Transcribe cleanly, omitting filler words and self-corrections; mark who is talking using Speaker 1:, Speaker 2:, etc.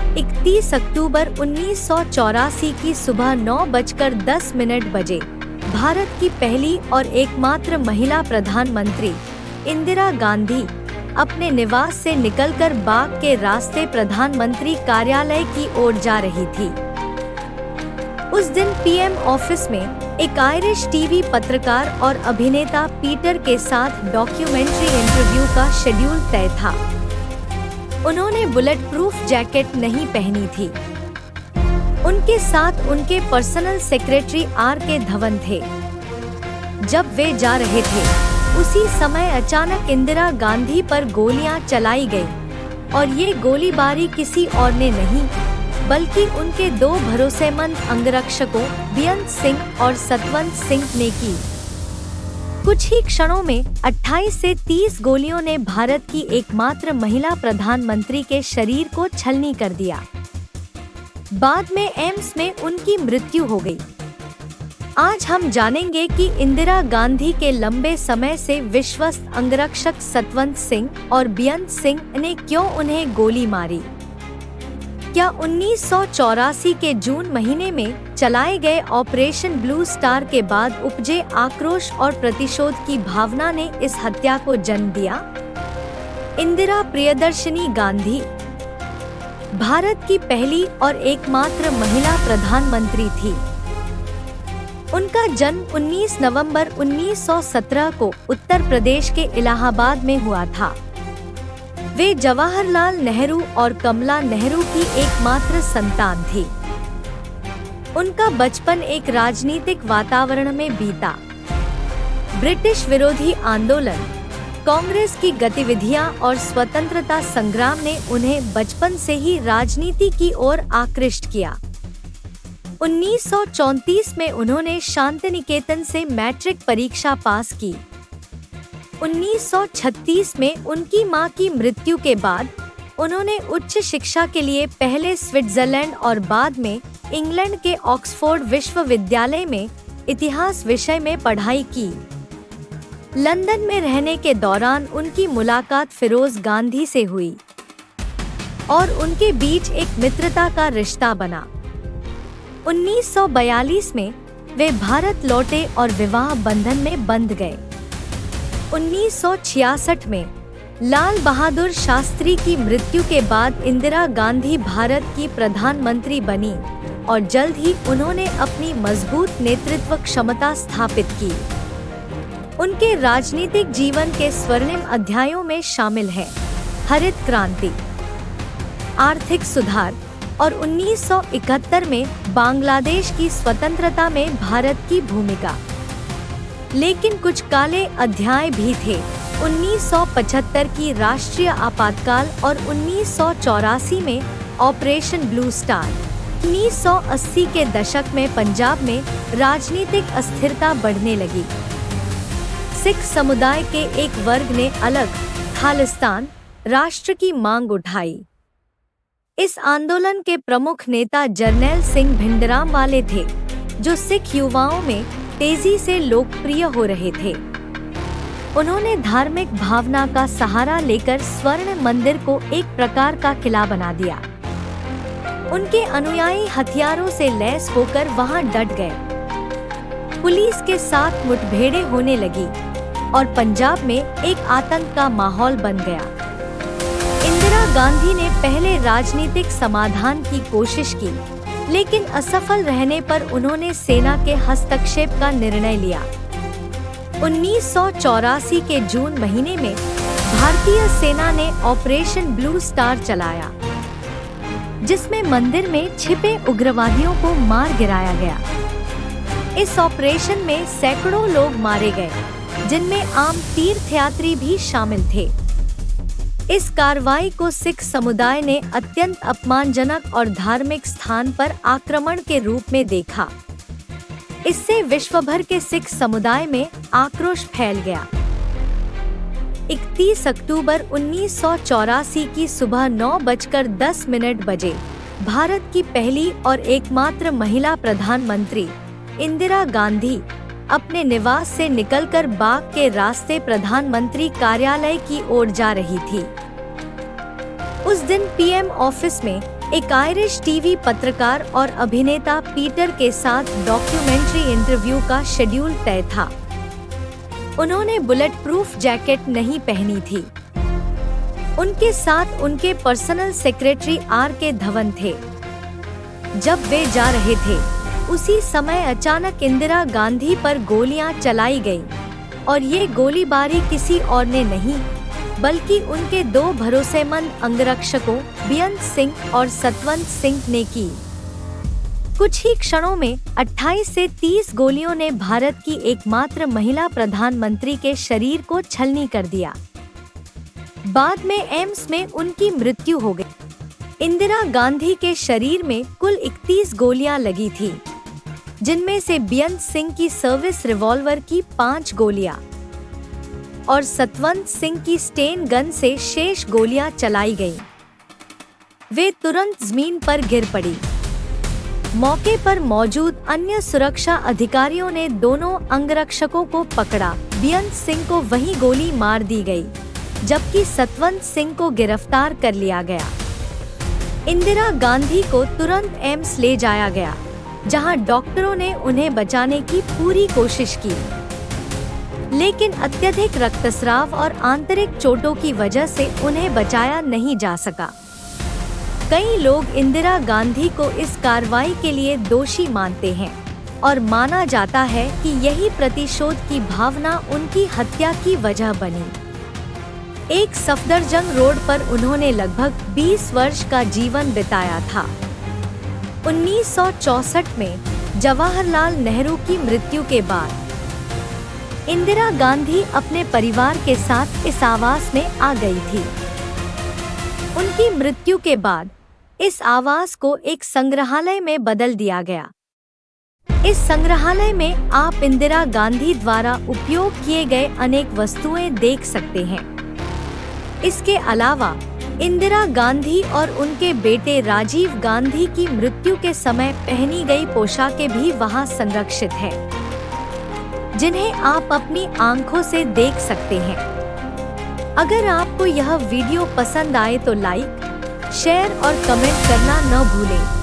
Speaker 1: 31 अक्टूबर 1984 की सुबह 9:10 बजे भारत की पहली और एकमात्र महिला प्रधानमंत्री इंदिरा गांधी अपने निवास से निकलकर बाग के रास्ते प्रधानमंत्री कार्यालय की ओर जा रही थी। उस दिन पीएम ऑफिस में एक आयरिश टीवी पत्रकार और अभिनेता पीटर के साथ डॉक्यूमेंट्री इंटरव्यू का शेड्यूल तय था। उन्होंने बुलेट प्रूफ जैकेट नहीं पहनी थी। उनके साथ उनके पर्सनल सेक्रेटरी आर.के. धवन थे। जब वे जा रहे थे, उसी समय अचानक इंदिरा गांधी पर गोलियां चलाई गई और ये गोलीबारी किसी और ने नहीं बल्कि उनके दो भरोसेमंद अंगरक्षकों बेअंत सिंह और सतवंत सिंह ने की। कुछ ही क्षणों में 28 से 30 गोलियों ने भारत की एकमात्र महिला प्रधानमंत्री के शरीर को छलनी कर दिया। बाद में एम्स में उनकी मृत्यु हो गई। आज हम जानेंगे कि इंदिरा गांधी के लंबे समय से विश्वस्त अंगरक्षक सतवंत सिंह और बेअंत सिंह ने क्यों उन्हें गोली मारी। क्या 1984 के जून महीने में चलाए गए ऑपरेशन ब्लू स्टार के बाद उपजे आक्रोश और प्रतिशोध की भावना ने इस हत्या को जन्म दिया। इंदिरा प्रियदर्शिनी गांधी भारत की पहली और एकमात्र महिला प्रधानमंत्री थी। उनका जन्म 19 नवंबर 1917 को उत्तर प्रदेश के इलाहाबाद में हुआ था। वे जवाहरलाल नेहरू और कमला नेहरू की एकमात्र संतान थी। उनका बचपन एक राजनीतिक वातावरण में बीता। ब्रिटिश विरोधी आंदोलन, कांग्रेस की गतिविधियां और स्वतंत्रता संग्राम ने उन्हें बचपन से ही राजनीति की ओर आकृष्ट किया। 1934 में उन्होंने शांतिनिकेतन से मैट्रिक परीक्षा पास की। 1936 में उनकी मां की मृत्यु के बाद उन्होंने उच्च शिक्षा के लिए पहले स्विट्जरलैंड और बाद में इंग्लैंड के ऑक्सफोर्ड विश्वविद्यालय में इतिहास विषय में पढ़ाई की। लंदन में रहने के दौरान उनकी मुलाकात फिरोज गांधी से हुई और उनके बीच एक मित्रता का रिश्ता बना। 1942 में वे भारत लौटे और विवाह बंधन में बंध गए। 1966 में लाल बहादुर शास्त्री की मृत्यु के बाद इंदिरा गांधी भारत की प्रधानमंत्री बनी और जल्द ही उन्होंने अपनी मजबूत नेतृत्व क्षमता स्थापित की। उनके राजनीतिक जीवन के स्वर्णिम अध्यायों में शामिल है हरित क्रांति, आर्थिक सुधार और 1971 में बांग्लादेश की स्वतंत्रता में भारत की भूमिका। लेकिन कुछ काले अध्याय भी थे। 1975 की राष्ट्रीय आपातकाल और 1984 में ऑपरेशन ब्लू स्टार। 1980 के दशक में पंजाब में राजनीतिक अस्थिरता बढ़ने लगी। सिख समुदाय के एक वर्ग ने अलग खालिस्तान राष्ट्र की मांग उठाई। इस आंदोलन के प्रमुख नेता जरनैल सिंह भिंडरांवाले थे, जो सिख युवाओं में तेजी से लोकप्रिय हो रहे थे। उन्होंने धार्मिक भावना का सहारा लेकर स्वर्ण मंदिर को एक प्रकार का किला बना दिया। उनके अनुयायी हथियारों से लैस होकर वहां डट गए। पुलिस के साथ मुठभेड़ें होने लगी और पंजाब में एक आतंक का माहौल बन गया। इंदिरा गांधी ने पहले राजनीतिक समाधान की कोशिश की, लेकिन असफल रहने पर उन्होंने सेना के हस्तक्षेप का निर्णय लिया। 1984 के जून महीने में भारतीय सेना ने ऑपरेशन ब्लू स्टार चलाया, जिसमें मंदिर में छिपे उग्रवादियों को मार गिराया गया। इस ऑपरेशन में सैकड़ों लोग मारे गए, जिनमें आम तीर्थयात्री भी शामिल थे। इस कार्रवाई को सिख समुदाय ने अत्यंत अपमानजनक और धार्मिक स्थान पर आक्रमण के रूप में देखा। इससे विश्वभर के सिख समुदाय में आक्रोश फैल गया। 31 अक्टूबर 1984 की सुबह 9:10 बजे भारत की पहली और एकमात्र महिला प्रधानमंत्री इंदिरा गांधी अपने निवास से निकलकर बाग के रास्ते प्रधानमंत्री कार्यालय की ओर जा रही थी। उस दिन पीएम ऑफिस में एक आयरिश टीवी पत्रकार और अभिनेता पीटर के साथ डॉक्यूमेंट्री इंटरव्यू का शेड्यूल तय था। उन्होंने बुलेट प्रूफ जैकेट नहीं पहनी थी। उनके साथ उनके पर्सनल सेक्रेटरी RK धवन थे। जब वे जा रहे थे, उसी समय अचानक इंदिरा गांधी पर गोलियां चलाई गईं, और ये गोलीबारी किसी और ने नहीं, बल्कि उनके दो भरोसेमंद अंगरक्षकों बेअंत सिंह और सतवंत सिंह ने की। कुछ ही क्षणों में 28 से 30 गोलियों ने भारत की एकमात्र महिला प्रधानमंत्री के शरीर को छलनी कर दिया। बाद में एम्स में उनकी मृत्यु हो गई। इंदिरा गांधी के शरीर में कुल 31 गोलियां लगी थी, जिनमें से बेअंत सिंह की सर्विस रिवॉल्वर की 5 गोलियां और सतवंत सिंह की स्टेन गन से शेष गोलियां चलाई गईं। वे तुरंत जमीन पर गिर पड़ी। मौके पर मौजूद अन्य सुरक्षा अधिकारियों ने दोनों अंगरक्षकों को पकड़ा। बेअंत सिंह को वहीं गोली मार दी गई, जबकि सतवंत सिंह को गिरफ्तार कर लिया गया। इंदिरा गांधी को तुरंत एम्स ले जाया गया, जहां डॉक्टरों ने उन्हें बचाने की पूरी कोशिश की, लेकिन अत्यधिक रक्तस्राव और आंतरिक चोटों की वजह से उन्हें बचाया नहीं जा सका। कई लोग इंदिरा गांधी को इस कार्रवाई के लिए दोषी मानते हैं और माना जाता है कि यही प्रतिशोध की भावना उनकी हत्या की वजह बनी। एक सफदरजंग रोड पर उन्होंने लगभग 20 वर्ष का जीवन बिताया था। 1964 में जवाहरलाल नेहरू की मृत्यु के बाद इंदिरा गांधी अपने परिवार के साथ इस आवास में आ गई थी। उनकी मृत्यु के बाद इस आवास को एक संग्रहालय में बदल दिया गया। इस संग्रहालय में आप इंदिरा गांधी द्वारा उपयोग किए गए अनेक वस्तुएं देख सकते हैं। इसके अलावा इंदिरा गांधी और उनके बेटे राजीव गांधी की मृत्यु के समय पहनी गई पोशाकें भी वहां संरक्षित हैं, जिन्हें आप अपनी आंखों से देख सकते हैं। अगर आपको यह वीडियो पसंद आए तो लाइक, शेयर और कमेंट करना न भूलें।